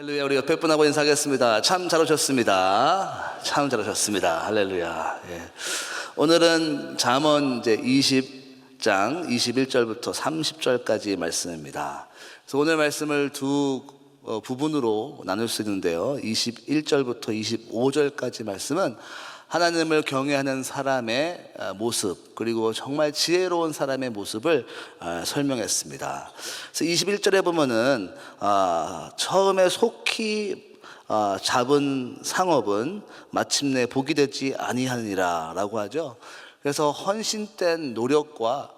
할렐루야. 우리 옆에 분하고 인사하겠습니다. 참 잘 오셨습니다. 참 잘 오셨습니다. 할렐루야. 예. 오늘은 잠언 이제 20장 21절부터 30절까지 말씀입니다. 그래서 오늘 말씀을 두 부분으로 나눌 수 있는데요. 21절부터 25절까지 말씀은 하나님을 경외하는 사람의 모습, 그리고 정말 지혜로운 사람의 모습을 설명했습니다. 그래서 21절에 보면은 처음에 속히 잡은 상업은 마침내 복이 되지 아니하니라 라고 하죠. 그래서 헌신된 노력과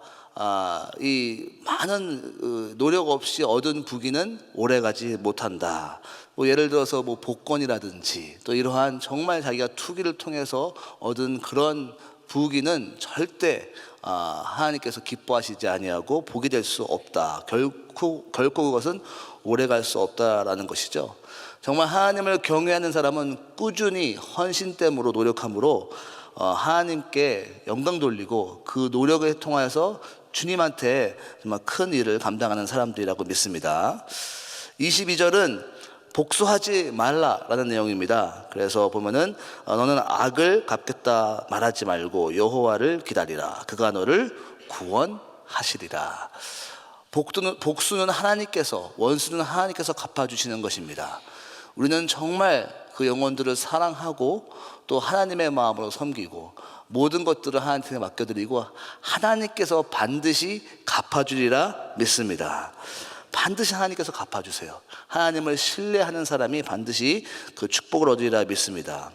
이 많은 노력 없이 얻은 부귀는 오래가지 못한다. 예를 들어서 복권이라든지 또 이러한 정말 자기가 투기를 통해서 얻은 그런 부귀는 절대 하나님께서 기뻐하시지 아니하고 복이 될 수 없다. 결코 그것은 오래갈 수 없다라는 것이죠. 정말 하나님을 경외하는 사람은 꾸준히 헌신됨으로 노력함으로 하나님께 영광 돌리고 그 노력을 통하여서 주님한테 정말 큰 일을 감당하는 사람들이라고 믿습니다. 22절은 복수하지 말라라는 내용입니다. 그래서 보면은 너는 악을 갚겠다 말하지 말고 여호와를 기다리라. 그가 너를 구원하시리라. 복수는 하나님께서, 원수는 하나님께서 갚아주시는 것입니다. 우리는 정말 그 영혼들을 사랑하고 또 하나님의 마음으로 섬기고 모든 것들을 하나님께 맡겨드리고 하나님께서 반드시 갚아주리라 믿습니다. 반드시 하나님께서 갚아주세요. 하나님을 신뢰하는 사람이 반드시 그 축복을 얻으리라 믿습니다.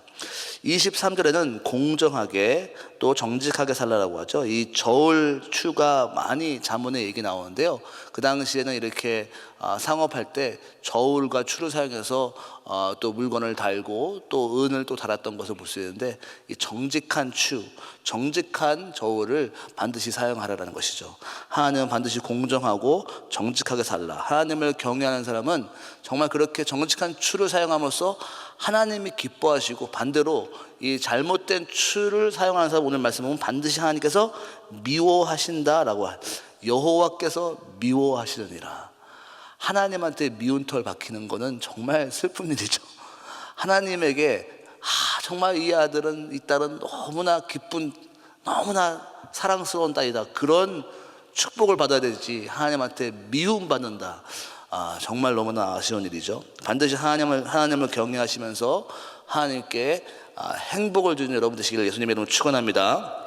23절에는 공정하게 또 정직하게 살라라고 하죠. 이 저울추가 많이 잠언에 얘기 나오는데요. 그 당시에는 이렇게 상업할 때 저울과 추를 사용해서 또 물건을 달고 또 은을 또 달았던 것을 볼 수 있는데, 이 정직한 추, 정직한 저울을 반드시 사용하라는 것이죠. 하나님은 반드시 공정하고 정직하게 살라. 하나님을 경외하는 사람은 정말 그렇게 정직한 추를 사용함으로써 하나님이 기뻐하시고, 반대로 이 잘못된 추를 사용하는 사람, 오늘 말씀 보면 반드시 하나님께서 미워하신다라고, 여호와께서 미워하시느니라. 하나님한테 미운 털 박히는 거는 정말 슬픈 일이죠. 하나님에게 정말 이 아들은, 이 딸은 너무나 기쁜, 너무나 사랑스러운 딸이다, 그런 축복을 받아야 되지 하나님한테 미움받는다, 정말 너무나 아쉬운 일이죠. 반드시 하나님을 경외하시면서 하나님께 행복을 주는 여러분 되시기를 예수님의 이름으로 축원합니다.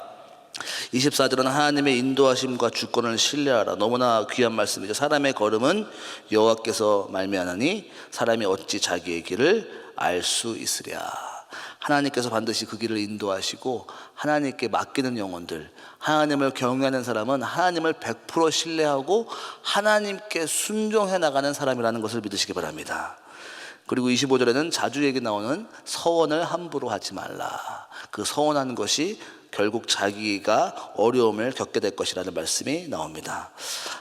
24절은 하나님의 인도하심과 주권을 신뢰하라. 너무나 귀한 말씀이죠. 사람의 걸음은 여호와께서 말미암으니 사람이 어찌 자기의 길을 알 수 있으랴. 하나님께서 반드시 그 길을 인도하시고 하나님께 맡기는 영혼들, 하나님을 경외하는 사람은 하나님을 100% 신뢰하고 하나님께 순종해 나가는 사람이라는 것을 믿으시기 바랍니다. 그리고 25절에는 자주 얘기 나오는 서원을 함부로 하지 말라. 그 서원하는 것이 결국 자기가 어려움을 겪게 될 것이라는 말씀이 나옵니다.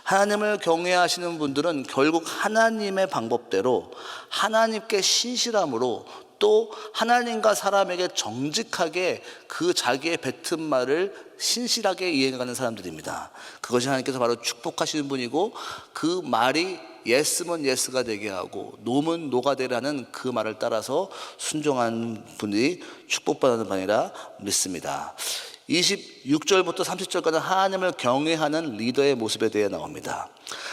하나님을 경외하시는 분들은 결국 하나님의 방법대로 하나님께 신실함으로 또 하나님과 사람에게 정직하게 그 자기의 뱉은 말을 신실하게 이행하는 사람들입니다. 그것이 하나님께서 바로 축복하시는 분이고, 그 말이 예스면 예스가 되게 하고 노면 노가 되라는 그 말을 따라서 순종한 분이 축복받는 분이라 믿습니다. 26절부터 30절까지 하나님을 경외하는 리더의 모습에 대해 나옵니다.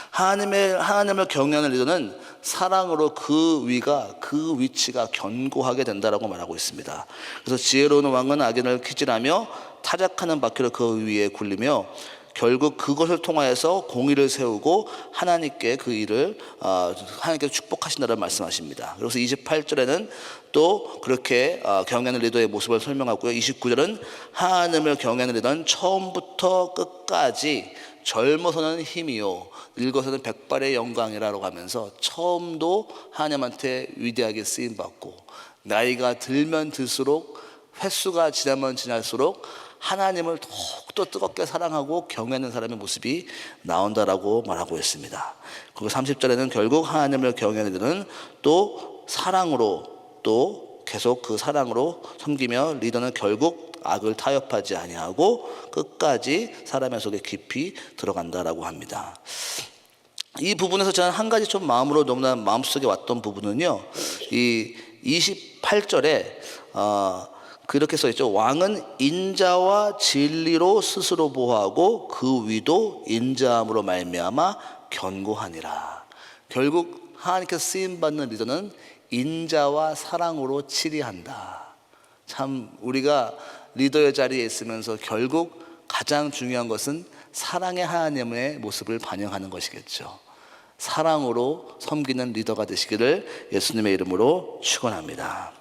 하나님을 경외하는 리더는 사랑으로 그 위치가 견고하게 된다라고 말하고 있습니다. 그래서 지혜로운 왕은 악인을 키질하며 타작하는 바퀴를 그 위에 굴리며 결국 그것을 통하여서 공의를 세우고 하나님께 그 일을 하나님께 축복하신다는 말씀하십니다. 그래서 28절에는 또 그렇게 경외하는 리더의 모습을 설명하고요. 29절은 하나님을 경외하는 리더는 처음부터 끝까지 젊어서는 힘이요 늙어서는 백발의 영광이라고 하면서 처음도 하나님한테 위대하게 쓰임받고 나이가 들면 들수록 횟수가 지나면 지날수록 하나님을 더욱더 뜨겁게 사랑하고 경외하는 사람의 모습이 나온다라고 말하고 있습니다. 그리고 30절에는 결국 하나님을 경외하는 이들은 또 사랑으로 또 계속 그 사랑으로 섬기며 리더는 결국 악을 타협하지 아니하고 끝까지 사람의 속에 깊이 들어간다라고 합니다. 이 부분에서 저는 한 가지 좀 마음으로 너무나 마음속에 왔던 부분은요, 이 28절에 그렇게 써 있죠. 왕은 인자와 진리로 스스로 보호하고 그 위도 인자함으로 말미암아 견고하니라. 결국 하나님께서 쓰임 받는 리더는 인자와 사랑으로 치리한다. 참 우리가 리더의 자리에 있으면서 결국 가장 중요한 것은 사랑의 하나님의 모습을 반영하는 것이겠죠. 사랑으로 섬기는 리더가 되시기를 예수님의 이름으로 축원합니다.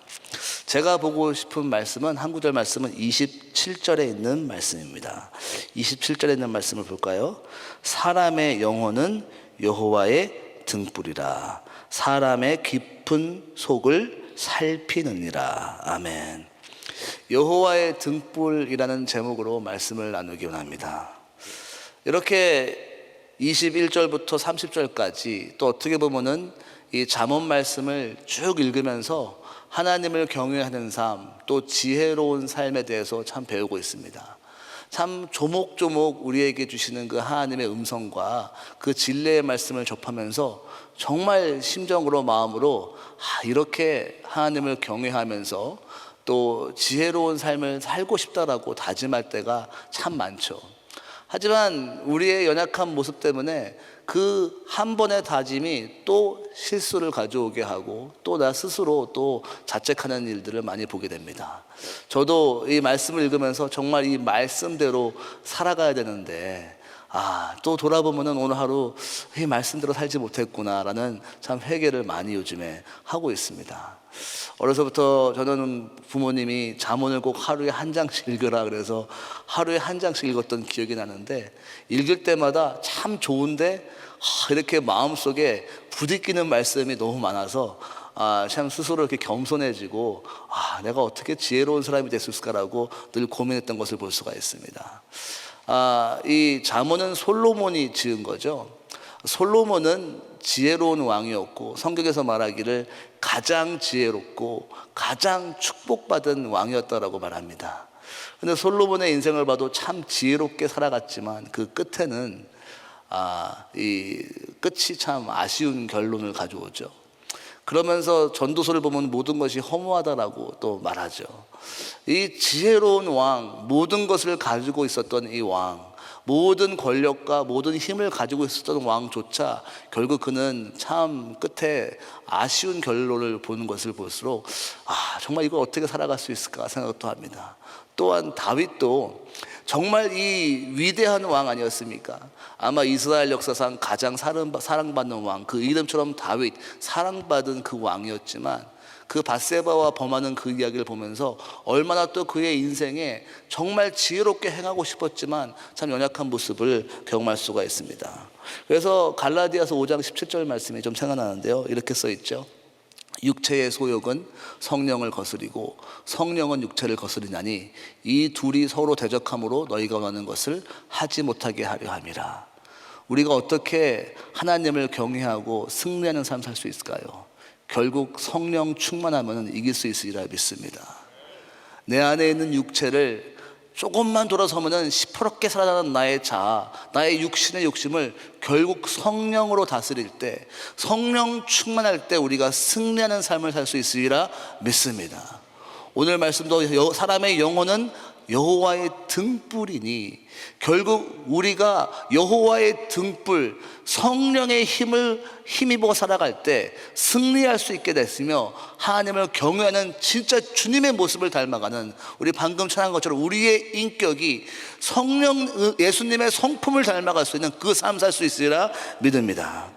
제가 보고 싶은 말씀은, 한 구절 말씀은 27절에 있는 말씀입니다. 27절에 있는 말씀을 볼까요? 사람의 영혼은 여호와의 등불이라 사람의 깊은 속을 살피느니라. 아멘. 여호와의 등불이라는 제목으로 말씀을 나누기 원합니다. 이렇게 21절부터 30절까지 또 어떻게 보면은 이 잠언 말씀을 쭉 읽으면서 하나님을 경외하는 삶, 또 지혜로운 삶에 대해서 참 배우고 있습니다. 참 조목조목 우리에게 주시는 그 하나님의 음성과 그 진리의 말씀을 접하면서 정말 심정으로 마음으로 이렇게 하나님을 경외하면서 또 지혜로운 삶을 살고 싶다라고 다짐할 때가 참 많죠. 하지만 우리의 연약한 모습 때문에 그 한 번의 다짐이 또 실수를 가져오게 하고 또 나 스스로 또 자책하는 일들을 많이 보게 됩니다. 저도 이 말씀을 읽으면서 정말 이 말씀대로 살아가야 되는데 또 돌아보면은 오늘 하루 이 말씀대로 살지 못했구나라는 참 회개를 많이 요즘에 하고 있습니다. 어려서부터 저는 부모님이 잠언을 꼭 하루에 한 장씩 읽으라 그래서 하루에 한 장씩 읽었던 기억이 나는데, 읽을 때마다 참 좋은데 이렇게 마음속에 부딪히는 말씀이 너무 많아서 참 스스로 이렇게 겸손해지고 내가 어떻게 지혜로운 사람이 될 수 있을까라고 늘 고민했던 것을 볼 수가 있습니다. 이 잠언은 솔로몬이 지은 거죠. 솔로몬은 지혜로운 왕이었고 성경에서 말하기를 가장 지혜롭고 가장 축복받은 왕이었다라고 말합니다. 그런데 솔로몬의 인생을 봐도 참 지혜롭게 살아갔지만 그 끝에는 이 끝이 참 아쉬운 결론을 가져오죠. 그러면서 전도서를 보면 모든 것이 허무하다라고 또 말하죠. 이 지혜로운 왕, 모든 것을 가지고 있었던 이 왕, 모든 권력과 모든 힘을 가지고 있었던 왕조차 결국 그는 참 끝에 아쉬운 결론을 보는 것을 볼수록 정말 이걸 어떻게 살아갈 수 있을까 생각도 합니다. 또한 다윗도 정말 이 위대한 왕 아니었습니까? 아마 이스라엘 역사상 가장 사랑받는 왕, 그 이름처럼 다윗, 사랑받은 그 왕이었지만 그 밧세바와 범하는 그 이야기를 보면서 얼마나 또 그의 인생에 정말 지혜롭게 행하고 싶었지만 참 연약한 모습을 경험할 수가 있습니다. 그래서 갈라디아서 5장 17절 말씀이 좀 생각나는데요, 이렇게 써 있죠. 육체의 소욕은 성령을 거스리고 성령은 육체를 거스리나니 이 둘이 서로 대적함으로 너희가 원하는 것을 하지 못하게 하려 함이라. 우리가 어떻게 하나님을 경외하고 승리하는 삶 살 수 있을까요? 결국 성령 충만하면 이길 수 있으리라 믿습니다. 내 안에 있는 육체를 조금만 돌아서면 시퍼렇게 살아가는 나의 자아, 나의 육신의 욕심을 결국 성령으로 다스릴 때, 성령 충만할 때 우리가 승리하는 삶을 살 수 있으리라 믿습니다. 오늘 말씀도 사람의 영혼은 여호와의 등불이니, 결국 우리가 여호와의 등불, 성령의 힘입어 살아갈 때 승리할 수 있게 됐으며, 하나님을 경외하는 진짜 주님의 모습을 닮아가는, 우리 방금 찬양한 것처럼 우리의 인격이 성령 예수님의 성품을 닮아갈 수 있는 그 삶 살 수 있으리라 믿습니다.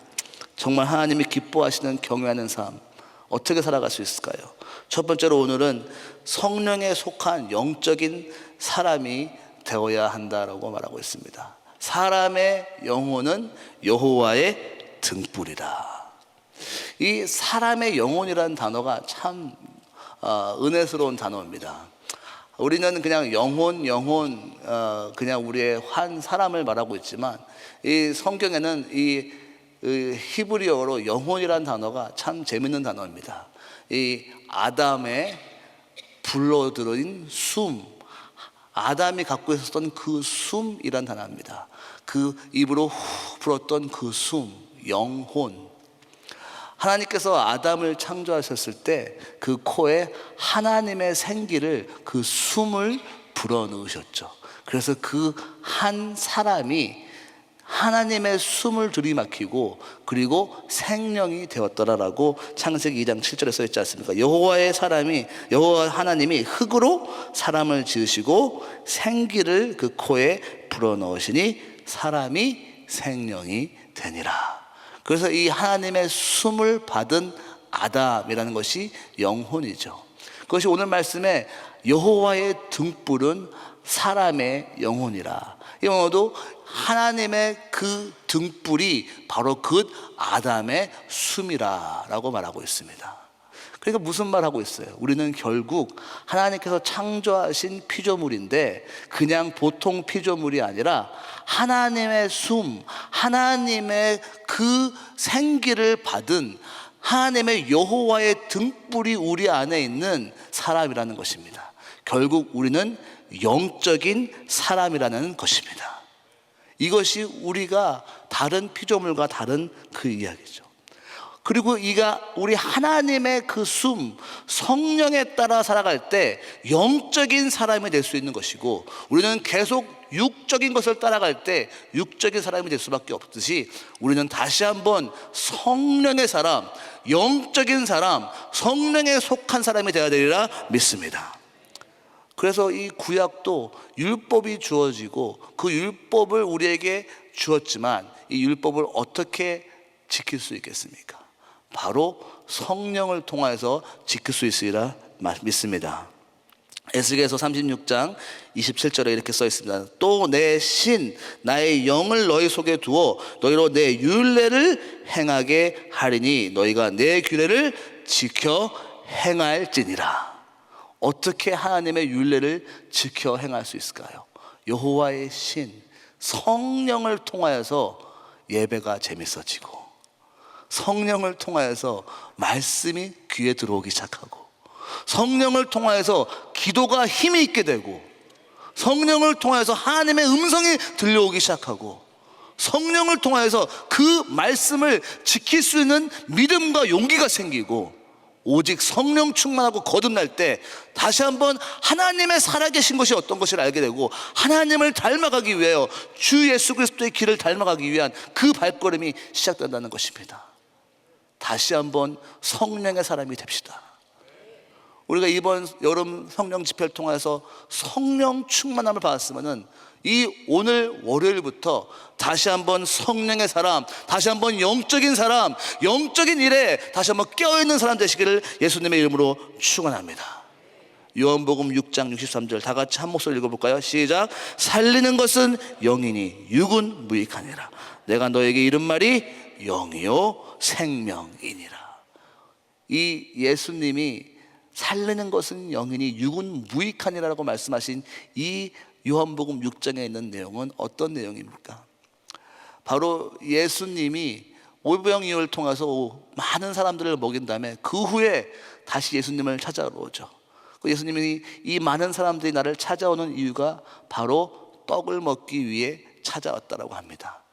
정말 하나님이 기뻐하시는 경외하는 삶 어떻게 살아갈 수 있을까요? 첫 번째로 오늘은 성령에 속한 영적인 사람이 되어야 한다라고 말하고 있습니다. 사람의 영혼은 여호와의 등불이라. 이 사람의 영혼이라는 단어가 참 은혜스러운 단어입니다. 우리는 그냥 영혼 그냥 우리의 한 사람을 말하고 있지만, 이 성경에는 이 히브리어로 영혼이라는 단어가 참 재밌는 단어입니다. 이 아담의 불러들인 숨, 아담이 갖고 있었던 그 숨이란 단어입니다. 그 입으로 후 불었던 그 숨, 영혼. 하나님께서 아담을 창조하셨을 때 그 코에 하나님의 생기를, 그 숨을 불어넣으셨죠. 그래서 그 한 사람이 하나님의 숨을 들이마시고 그리고 생명이 되었더라라고 창세기 2장 7절에 써 있지 않습니까? 여호와 하나님이 흙으로 사람을 지으시고 생기를 그 코에 불어넣으시니 사람이 생명이 되니라. 그래서 이 하나님의 숨을 받은 아담이라는 것이 영혼이죠. 그것이 오늘 말씀에 여호와의 등불은 사람의 영혼이라. 이 영어도 하나님의 그 등불이 바로 그 아담의 숨이라고 말하고 있습니다. 그러니까 무슨 말하고 있어요? 우리는 결국 하나님께서 창조하신 피조물인데 그냥 보통 피조물이 아니라 하나님의 숨, 하나님의 그 생기를 받은 하나님의 여호와의 등불이 우리 안에 있는 사람이라는 것입니다. 결국 우리는 영적인 사람이라는 것입니다. 이것이 우리가 다른 피조물과 다른 그 이야기죠. 그리고 우리 하나님의 그 숨, 성령에 따라 살아갈 때 영적인 사람이 될 수 있는 것이고, 우리는 계속 육적인 것을 따라갈 때 육적인 사람이 될 수밖에 없듯이 우리는 다시 한번 성령의 사람, 영적인 사람, 성령에 속한 사람이 되어야 되리라 믿습니다. 그래서 이 구약도 율법이 주어지고 그 율법을 우리에게 주었지만 이 율법을 어떻게 지킬 수 있겠습니까? 바로 성령을 통하여서 지킬 수 있으리라 믿습니다. 에스겔서 36장 27절에 이렇게 써 있습니다. 또 내 신 나의 영을 너희 속에 두어 너희로 내 율례를 행하게 하리니 너희가 내 규례를 지켜 행할지니라. 어떻게 하나님의 율례를 지켜 행할 수 있을까요? 여호와의 신 성령을 통하여서 예배가 재밌어지고, 성령을 통하여서 말씀이 귀에 들어오기 시작하고, 성령을 통하여서 기도가 힘이 있게 되고, 성령을 통하여서 하나님의 음성이 들려오기 시작하고, 성령을 통하여서 그 말씀을 지킬 수 있는 믿음과 용기가 생기고, 오직 성령 충만하고 거듭날 때 다시 한번 하나님의 살아계신 것이 어떤 것을 알게 되고, 하나님을 닮아가기 위하여 주 예수 그리스도의 길을 닮아가기 위한 그 발걸음이 시작된다는 것입니다. 다시 한번 성령의 사람이 됩시다. 우리가 이번 여름 성령 집회를 통해서 성령 충만함을 받았으면은 이 오늘 월요일부터 다시 한번 성령의 사람, 다시 한번 영적인 사람, 영적인 일에 다시 한번 깨어있는 사람 되시기를 예수님의 이름으로 축원합니다. 요한복음 6장 63절 다 같이 한 목소리 읽어볼까요? 시작. 살리는 것은 영이니 육은 무익하니라. 내가 너에게 이른 말이 영이요 생명이니라. 이 예수님이 살리는 것은 영이니 육은 무익하니라라고 말씀하신 이 요한복음 6장에 있는 내용은 어떤 내용입니까? 바로 예수님이 오병이어를 통해서 많은 사람들을 먹인 다음에 그 후에 다시 예수님을 찾아오러 오죠. 예수님이 이 많은 사람들이 나를 찾아오는 이유가 바로 떡을 먹기 위해 찾아왔다라고 합니다.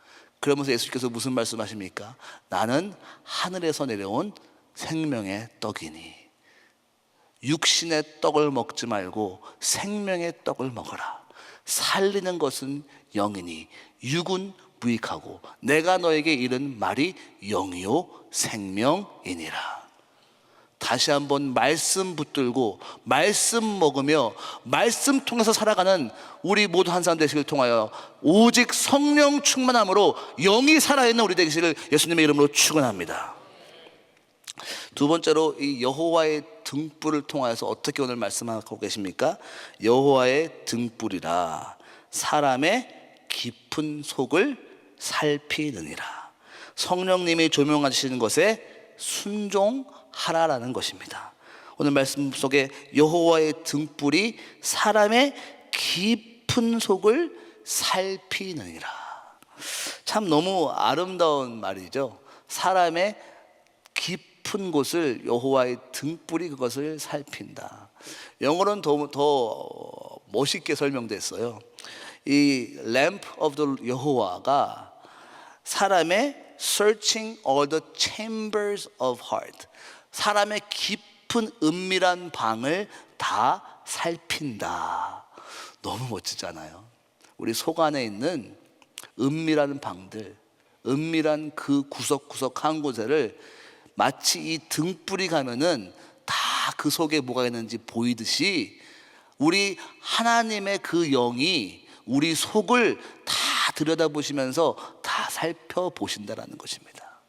그러면서 예수님께서 무슨 말씀하십니까? 나는 하늘에서 내려온 생명의 떡이니 육신의 떡을 먹지 말고 생명의 떡을 먹어라. 살리는 것은 영이니 육은 무익하고 내가 너에게 이른 말이 영이요 생명이니라. 다시 한번 말씀 붙들고 말씀 먹으며 말씀 통해서 살아가는 우리 모두 한 사람 되시기를 통하여 오직 성령 충만함으로 영이 살아있는 우리 되시기를 예수님의 이름으로 축원합니다. 두 번째로 이 여호와의 등불을 통하여서 어떻게 오늘 말씀하고 계십니까? 여호와의 등불이라 사람의 깊은 속을 살피느니라. 성령님이 조명하시는 것에 순종하라라는 것입니다. 오늘 말씀 속에 여호와의 등불이 사람의 깊은 속을 살피느니라. 참 너무 아름다운 말이죠. 사람의 깊은 곳을 여호와의 등불이 그것을 살핀다. 영어로는 더 멋있게 설명됐어요. 이 lamp of the 여호와가 사람의 searching all the chambers of heart. 사람의 깊은 은밀한 방을 다 살핀다. 너무 멋지잖아요. 우리 속 안에 있는 은밀한 방들, 은밀한 그 구석구석 한 곳에를 마치 이 등불이 가면은 다 그 속에 뭐가 있는지 보이듯이 우리 하나님의 그 영이 우리 속을 다 들여다보시면서 다 살펴보신다라는 것입니다.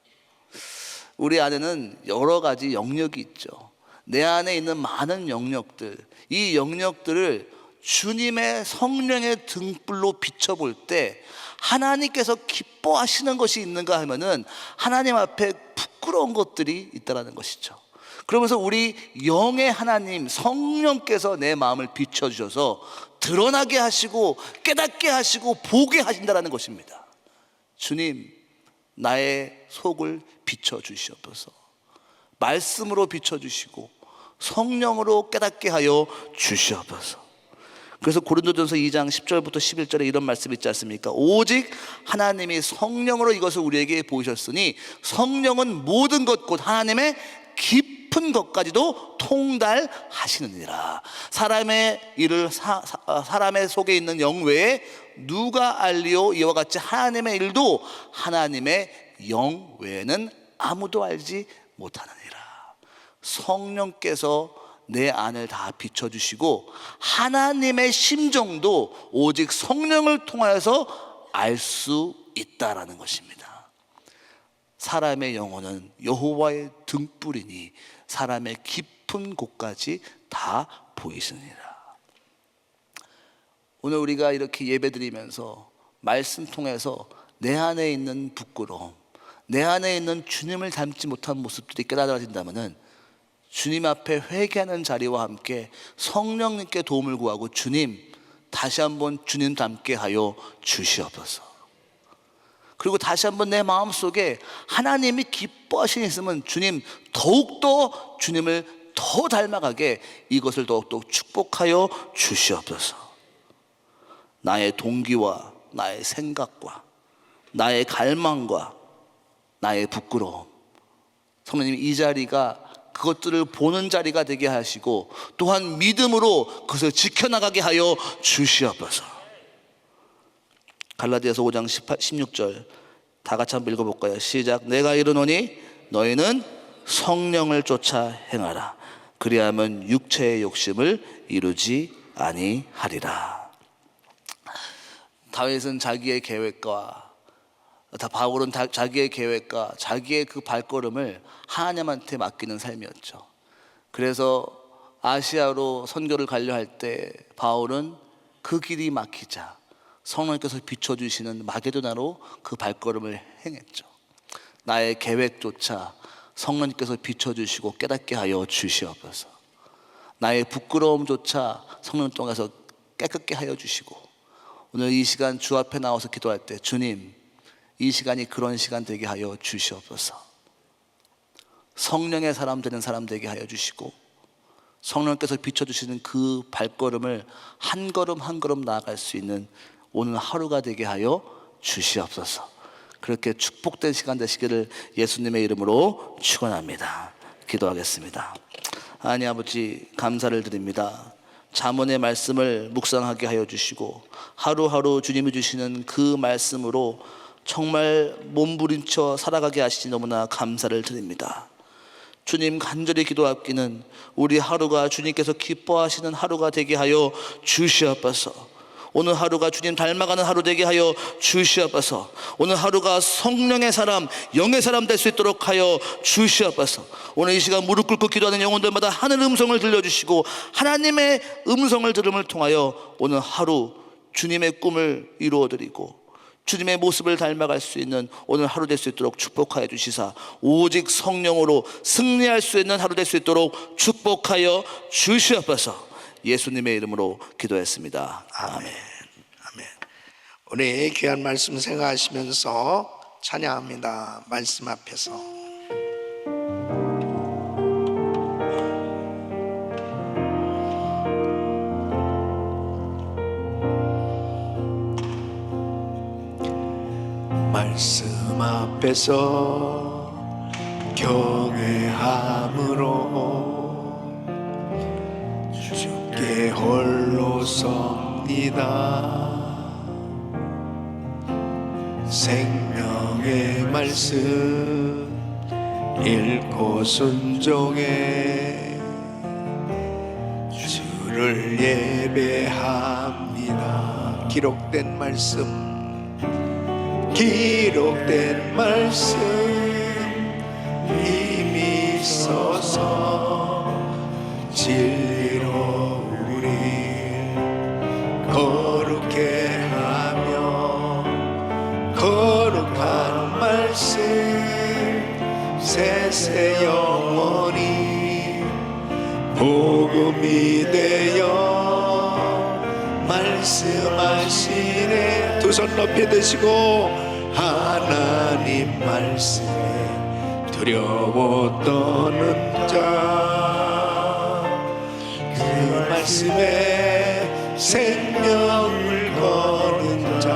우리 안에는 여러 가지 영역이 있죠. 내 안에 있는 많은 영역들, 이 영역들을 주님의 성령의 등불로 비춰볼 때 하나님께서 기뻐하시는 것이 있는가 하면은 하나님 앞에 부끄러운 것들이 있다는 것이죠. 그러면서 우리 영의 하나님 성령께서 내 마음을 비춰주셔서 드러나게 하시고 깨닫게 하시고 보게 하신다는 것입니다. 주님, 나의 속을 비춰주시옵소서. 말씀으로 비춰주시고 성령으로 깨닫게 하여 주시옵소서. 그래서 고린도전서 2장 10절부터 11절에 이런 말씀이 있지 않습니까? 오직 하나님이 성령으로 이것을 우리에게 보이셨으니 성령은 모든 것 곧 하나님의 깊은 것까지도 통달하시느니라. 사람의 일을 사람의 속에 있는 영 외에 누가 알리오? 이와 같이 하나님의 일도 하나님의 영 외에는 아무도 알지 못하느니라. 성령께서 내 안을 다 비춰주시고 하나님의 심정도 오직 성령을 통하여서 알 수 있다라는 것입니다. 사람의 영혼은 여호와의 등불이니 사람의 깊은 곳까지 다 보이시니라. 오늘 우리가 이렇게 예배드리면서 말씀 통해서 내 안에 있는 부끄러움, 내 안에 있는 주님을 닮지 못한 모습들이 깨달아진다면은 주님 앞에 회개하는 자리와 함께 성령님께 도움을 구하고 주님, 다시 한번 주님 닮게 하여 주시옵소서. 그리고 다시 한번 내 마음속에 하나님이 기뻐하시는 있으면 주님, 더욱더 주님을 더 닮아가게 이것을 더욱더 축복하여 주시옵소서. 나의 동기와 나의 생각과 나의 갈망과 나의 부끄러움, 성령님 이 자리가 그것들을 보는 자리가 되게 하시고 또한 믿음으로 그것을 지켜나가게 하여 주시옵소서. 갈라디아서 5장 16절 다 같이 한번 읽어볼까요? 시작. 내가 이르노니 너희는 성령을 쫓아 행하라. 그리하면 육체의 욕심을 이루지 아니하리라. 다윗은 자기의 계획과 바울은 자기의 계획과 자기의 그 발걸음을 하나님한테 맡기는 삶이었죠. 그래서 아시아로 선교를 가려 할 때 바울은 그 길이 막히자 성령께서 비춰주시는 마게도나로 그 발걸음을 행했죠. 나의 계획조차 성령님께서 비춰주시고 깨닫게 하여 주시옵소서. 나의 부끄러움조차 성령 통해서 깨끗게 하여 주시고 오늘 이 시간 주 앞에 나와서 기도할 때 주님, 이 시간이 그런 시간 되게 하여 주시옵소서. 성령의 사람 되는 사람 되게 하여 주시고 성령께서 비춰주시는 그 발걸음을 한 걸음 한 걸음 나아갈 수 있는 오늘 하루가 되게 하여 주시옵소서. 그렇게 축복된 시간 되시기를 예수님의 이름으로 축원합니다. 기도하겠습니다. 하나님 아버지, 감사를 드립니다. 잠언의 말씀을 묵상하게 하여 주시고 하루하루 주님이 주시는 그 말씀으로 정말 몸부림쳐 살아가게 하시니 너무나 감사를 드립니다. 주님, 간절히 기도하기는 우리 하루가 주님께서 기뻐하시는 하루가 되게 하여 주시옵소서. 오늘 하루가 주님 닮아가는 하루 되게 하여 주시옵소서. 오늘 하루가 성령의 사람, 영의 사람 될 수 있도록 하여 주시옵소서. 오늘 이 시간 무릎 꿇고 기도하는 영혼들마다 하늘 음성을 들려주시고 하나님의 음성을 들음을 통하여 오늘 하루 주님의 꿈을 이루어드리고 주님의 모습을 닮아갈 수 있는 오늘 하루 될 수 있도록 축복하여 주시사 오직 성령으로 승리할 수 있는 하루 될 수 있도록 축복하여 주시옵소서. 예수님의 이름으로 기도했습니다. 아멘. 아멘. 우리 귀한 말씀 생각하시면서 찬양합니다. 말씀 앞에서. 말씀 앞에서 경외함으로 주께 홀로 섭니다. 생명의 말씀 읽고 순종해 주를 예배합니다. 기록된 말씀 힘이 있어서 진리로 우리 거룩해 하며 거룩한 말씀 세세 영원히 복음이 되어 말씀하시네. 두 손 높이 드시고 하나님 말씀에 두려워 떠는 자, 그 말씀에 생명을 거는 자,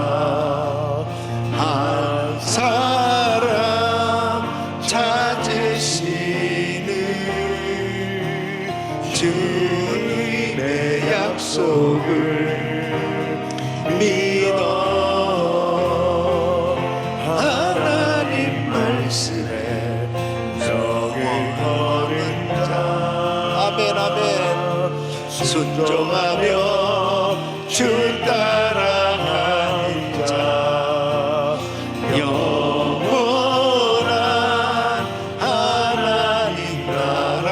한 사람 찾으시는 주님의 약속을 믿어 하나님 말씀에 정을 거는 자. 아멘 아멘. 순종하며 주 따라가는 자, 영원한 하나님 나라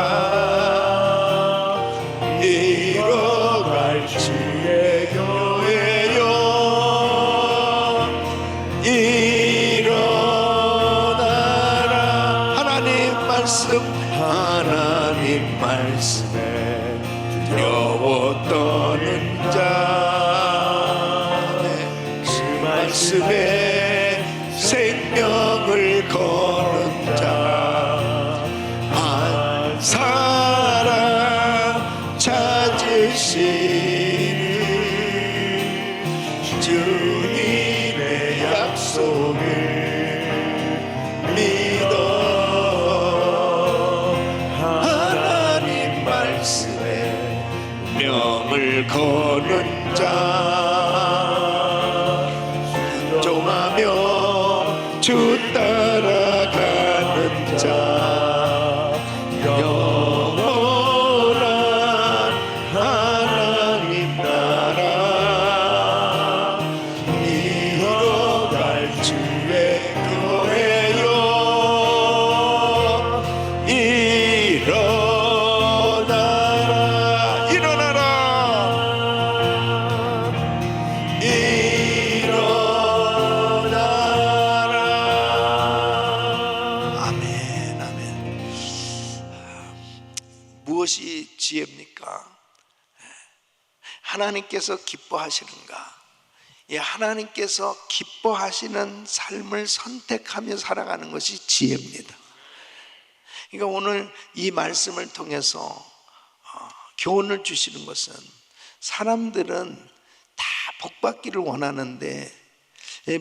이뤄갈 주의 교회요. 일어나라. 하나님 말씀에 두려워 떠는 자, 그 말씀에 생명을 거는 자, 한 사람 찾으시는 주님의 약속을 믿어 하나님 말씀에 명을 거는 자, 순종하며 주 따라가는 자, 영원한 하나님 나라 이뤄갈 주의 교회요. 일어나라 일어나라 일어나라. 아멘 아멘. 무엇이 지혜입니까? 하나님께서 기뻐하시는가? 예, 하나님께서 기뻐하시는 삶을 선택하며 살아가는 것이 지혜입니다. 그러니까 오늘 이 말씀을 통해서 교훈을 주시는 것은, 사람들은 다 복받기를 원하는데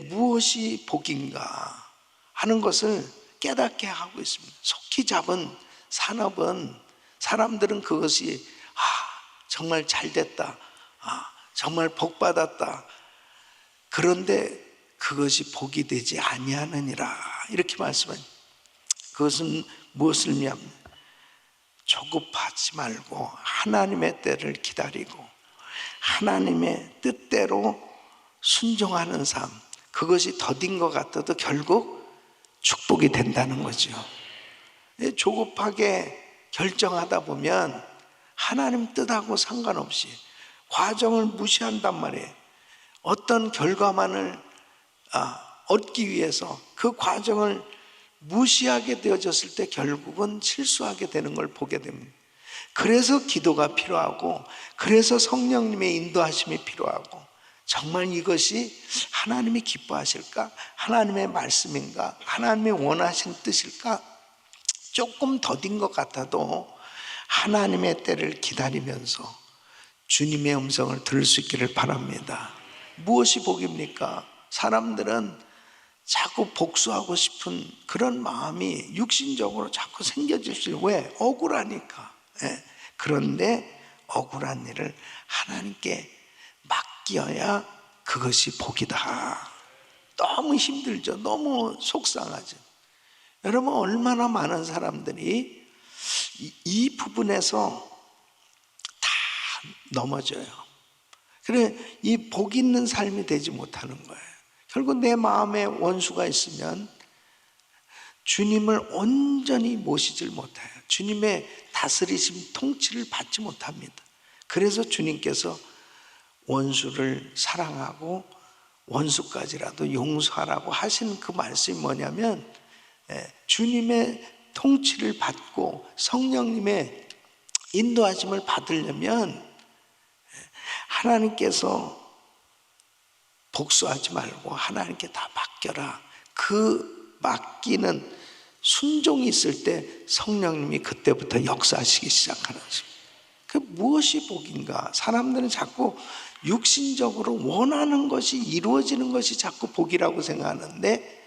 무엇이 복인가 하는 것을 깨닫게 하고 있습니다. 속히 잡은 산업은 사람들은 그것이 정말 잘됐다, 정말 복받았다, 그런데 그것이 복이 되지 아니하느니라 이렇게 말씀합니다. 그것은 무엇을 의미합니까? 조급하지 말고 하나님의 때를 기다리고 하나님의 뜻대로 순종하는 삶, 그것이 더딘 것 같아도 결국 축복이 된다는 거죠. 조급하게 결정하다 보면 하나님 뜻하고 상관없이 과정을 무시한단 말이에요. 어떤 결과만을 얻기 위해서 그 과정을 무시하게 되어졌을 때 결국은 실수하게 되는 걸 보게 됩니다. 그래서 기도가 필요하고, 그래서 성령님의 인도하심이 필요하고, 정말 이것이 하나님이 기뻐하실까? 하나님의 말씀인가? 하나님의 원하신 뜻일까? 조금 더딘 것 같아도 하나님의 때를 기다리면서 주님의 음성을 들을 수 있기를 바랍니다. 무엇이 복입니까? 사람들은 자꾸 복수하고 싶은 그런 마음이 육신적으로 자꾸 생겨질 수 있어요. 왜? 억울하니까. 예. 그런데 억울한 일을 하나님께 맡겨야 그것이 복이다. 너무 힘들죠. 너무 속상하죠. 여러분, 얼마나 많은 사람들이 이 부분에서 다 넘어져요. 그래, 이 복 있는 삶이 되지 못하는 거예요. 결국 내 마음에 원수가 있으면 주님을 온전히 모시질 못해요. 주님의 다스리심, 통치를 받지 못합니다. 그래서 주님께서 원수를 사랑하고 원수까지라도 용서하라고 하신 그 말씀이 뭐냐면, 주님의 통치를 받고 성령님의 인도하심을 받으려면 하나님께서 복수하지 말고 하나님께 다 맡겨라. 그 맡기는 순종이 있을 때 성령님이 그때부터 역사하시기 시작하는 것입니다. 그 무엇이 복인가? 사람들은 자꾸 육신적으로 원하는 것이 이루어지는 것이 자꾸 복이라고 생각하는데,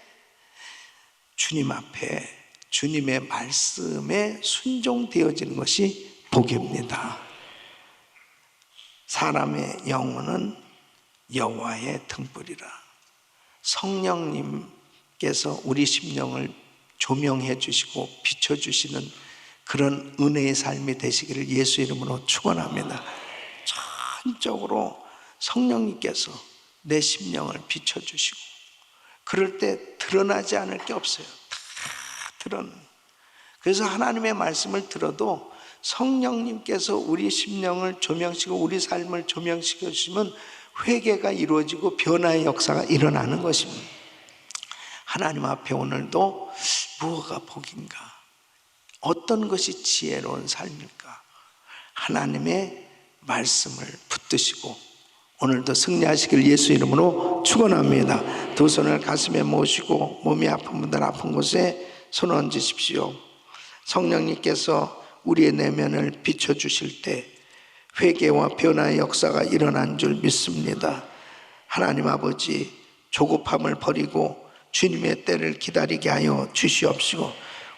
주님 앞에 주님의 말씀에 순종되어지는 것이 복입니다. 사람의 영혼은 여호와의 등불이라. 성령님께서 우리 심령을 조명해 주시고 비춰 주시는 그런 은혜의 삶이 되시기를 예수 이름으로 축원합니다. 전적으로 성령님께서 내 심령을 비춰 주시고, 그럴 때 드러나지 않을 게 없어요. 다 드러나. 그래서 하나님의 말씀을 들어도 성령님께서 우리 심령을 조명시키고 우리 삶을 조명시켜 주시면 회개가 이루어지고 변화의 역사가 일어나는 것입니다. 하나님 앞에 오늘도 무엇가 복인가? 어떤 것이 지혜로운 삶일까? 하나님의 말씀을 붙드시고 오늘도 승리하시길 예수 이름으로 축원합니다. 두 손을 가슴에 모시고 몸이 아픈 분들 아픈 곳에 손 얹으십시오. 성령님께서 우리의 내면을 비춰주실 때 회개와 변화의 역사가 일어난 줄 믿습니다. 하나님 아버지, 조급함을 버리고 주님의 때를 기다리게 하여 주시옵시고,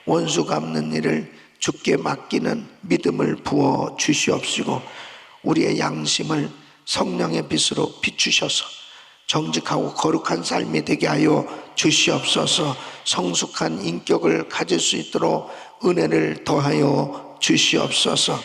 원수 갚는 일을 주께 맡기는 믿음을 부어 주시옵시고, 우리의 양심을 성령의 빛으로 비추셔서 정직하고 거룩한 삶이 되게 하여 주시옵소서. 성숙한 인격을 가질 수 있도록 은혜를 더하여 주시옵소서.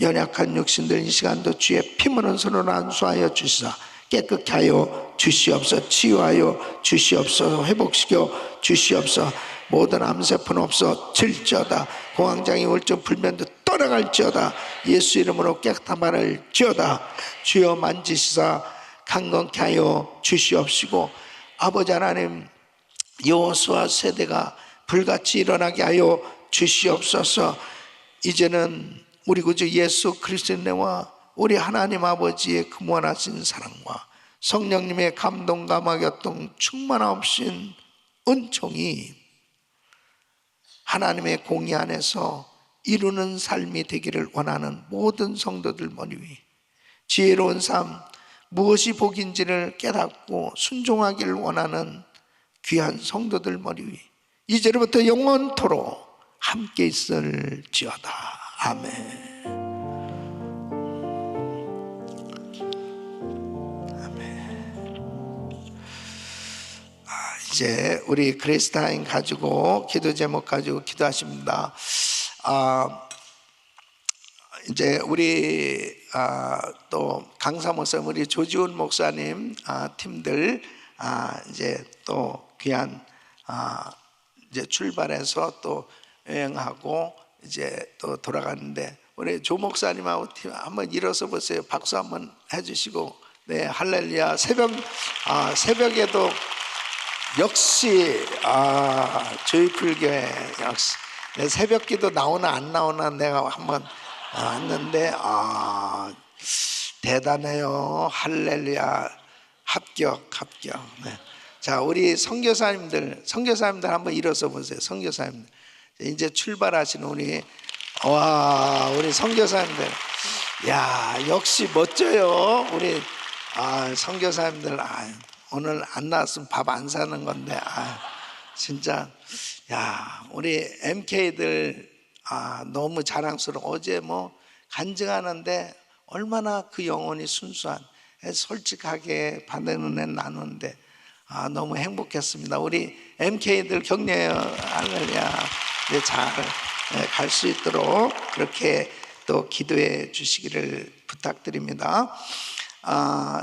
연약한 육신들 이 시간도 주의 피 묻은 손으로 안수하여 주시사 깨끗게 하여 주시옵소서. 치유하여 주시옵소서. 회복시켜 주시옵소서. 모든 암세포는 없어질지어다. 공황장애 우울증 불면도 떠나갈지어다. 예수 이름으로 깨끗한 말을 지어다. 주여 만지시사 강건케 하여 주시옵시고, 아버지 하나님, 여호수아 세대가 불같이 일어나게 하여 주시옵소서. 이제는 우리 구주 예수 그리스도의 은혜와 우리 하나님 아버지의 그 무한하신 사랑과 성령님의 감동 감화 교통 충만하신 은총이 하나님의 공의 안에서 이루는 삶이 되기를 원하는 모든 성도들 머리 위 지혜로운 삶, 무엇이 복인지를 깨닫고 순종하기를 원하는 귀한 성도들 머리 위 이제로부터 영원토록 함께 있을지어다. 아멘. 이제 우리 그레이스타임 가지고 기도 제목 가지고 기도하십니다. 이제 우리 또 강사 목사님, 우리 조지훈 목사님 팀들 이제 또 귀한 이제 출발해서 또 여행하고 이제 또 돌아가는데, 우리 조 목사님하고 팀 한번 일어서 보세요. 박수 한번 해주시고. 네, 할렐루야. 새벽에도 역시 조이풀교회 역시 새벽기도 나오나 안 나오나 내가 한번 왔는데 대단해요. 할렐루야. 합격. 네. 자, 우리 선교사님들 한번 일어서 보세요. 선교사님들 이제 출발하시는 우리 선교사님들, 야, 역시 멋져요. 우리 선교사님들 오늘 안 나왔으면 밥 안 사는 건데 진짜 야 우리 MK들 너무 자랑스러워. 어제 뭐 간증하는데 얼마나 그 영혼이 순수한 솔직하게 받는 은혜 나누는데 너무 행복했습니다. 우리 MK들 격려해요. 할렐루야. 잘 갈 수 있도록 그렇게 또 기도해 주시기를 부탁드립니다.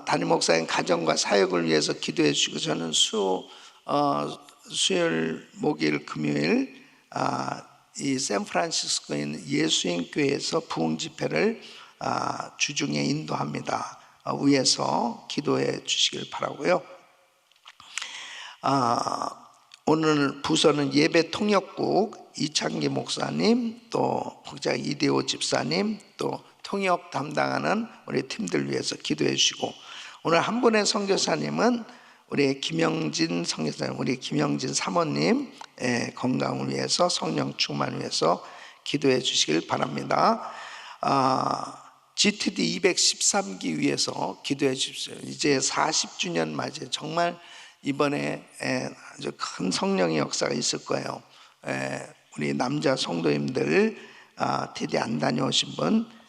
담임 목사님 가정과 사역을 위해서 기도해 주시고 저는 수요일, 목요일, 금요일 이 샌프란시스코에 있는 예수인 교회에서 부흥 집회를 주중에 인도합니다. 위에서 기도해 주시길 바라고요. 오늘 부서는 예배 통역국 이창기 목사님, 또 국장 이대호 집사님, 또 통역 담당하는 우리 팀들 위해서 기도해 주시고, 오늘 한 분의 선교사님은 우리 김영진 선교사님, 우리 김영진 사모님 건강을 위해서, 성령 충만을 위해서 기도해 주시길 바랍니다. GTD 213기 위해서 기도해 주십시오. 이제 40주년 맞이에 정말 이번에 아주 큰 성령의 역사가 있을 거예요. 우리 남자 성도님들 TD 안 다녀오신 분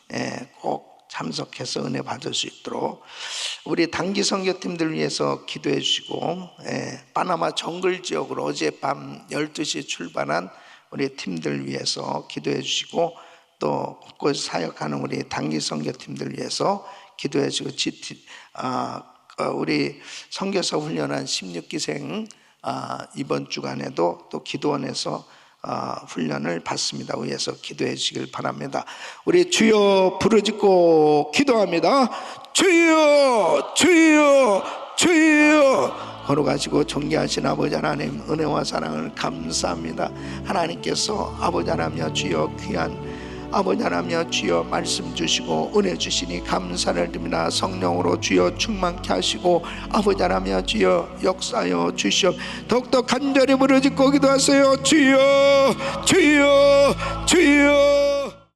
꼭 참석해서 은혜 받을 수 있도록 우리 단기 선교팀들 위해서 기도해 주시고, 파나마 정글 지역으로 어젯밤 12시에 출발한 우리 팀들 위해서 기도해 주시고, 또 곳곳 사역하는 우리 단기 선교팀들 위해서 기도해 주시고, 우리 선교사 훈련한 16기생 이번 주간에도 또 기도원에서 훈련을 받습니다. 위해서 기도해 주시길 바랍니다. 우리 주여 부르짖고 기도합니다. 주여 주여 주여 걸어가시고 존귀하신 아버지 하나님, 은혜와 사랑을 감사합니다. 하나님께서 아버지 하나며 주여 귀한 아버지 하나며 주여 말씀 주시고 은혜 주시니 감사를 드립니다. 성령으로 주여 충만케 하시고 아버지 하나며 주여 역사하여 주시옵. 더욱더 간절히 부르짖고 기도하세요. 주여 주여 주여